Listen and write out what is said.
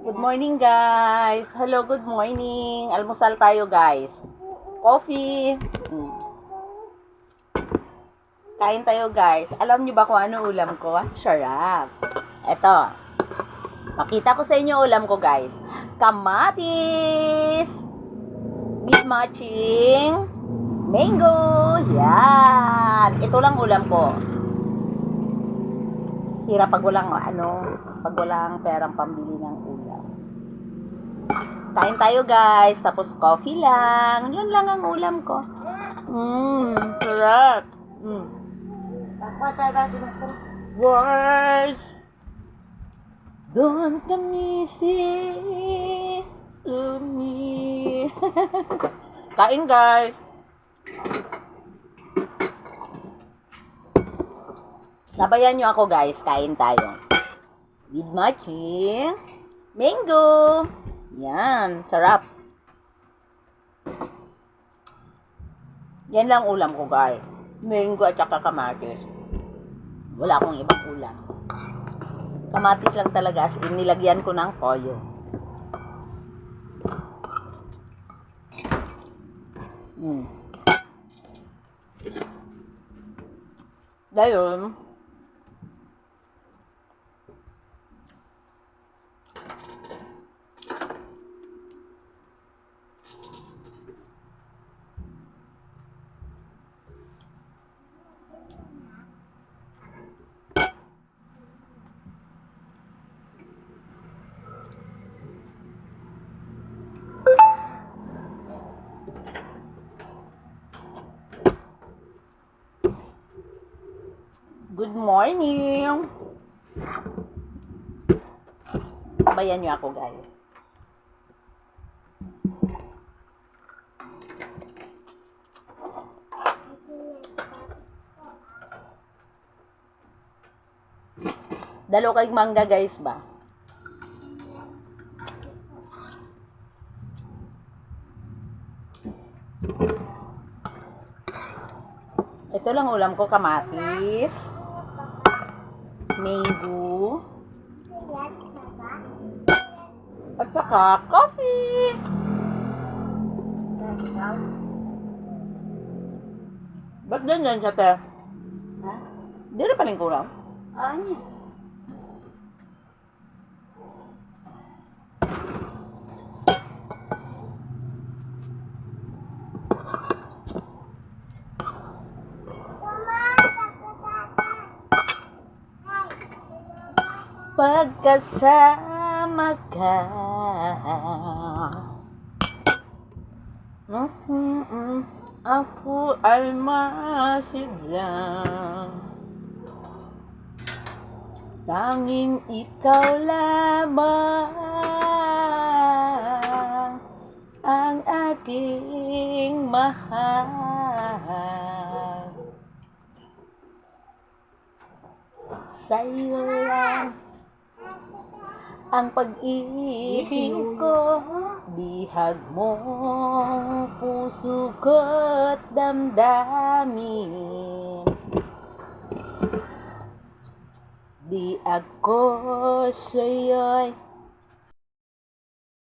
Good morning, guys. Hello, good morning. Almusal tayo, guys. Coffee. Kain tayo, guys. Alam niyo ba kung ano ulam ko? Sarap. Eto. Makita ko sa inyo ulam ko, guys. Kamatis with matching mango. Yan. Ito lang ulam ko. Hirap pag walang perang pambili ng ulam. Kain tayo, guys. Tapos coffee lang. Yan lang ang ulam ko. Sarap. Boys, don't come easy to me. Kain, guys. Sabayan nyo ako, guys. Kain tayo. With matching mango. Yan. Sarap. Yan lang ulam ko, guys. Mango at saka kamatis. Wala akong ibang ulam. Kamatis lang talaga, as in nilagyan ko ng toyo. Dahil good morning. Sabayan niyo ako, guys. Dalo kay mangga, guys, ba? Ito lang ulam ko, kamatis, mango, at saka coffee. Ba't ganyan siya, te? Ha? Di na pa rin kulang? Ano? Pagkasama ka, ako ay masiglang. Tanging ikaw lamang ang aking mahal. Sa'yo lang ang pag-ibig ko, bihag mo puso ko't damdamin. Di ako sa'yo'y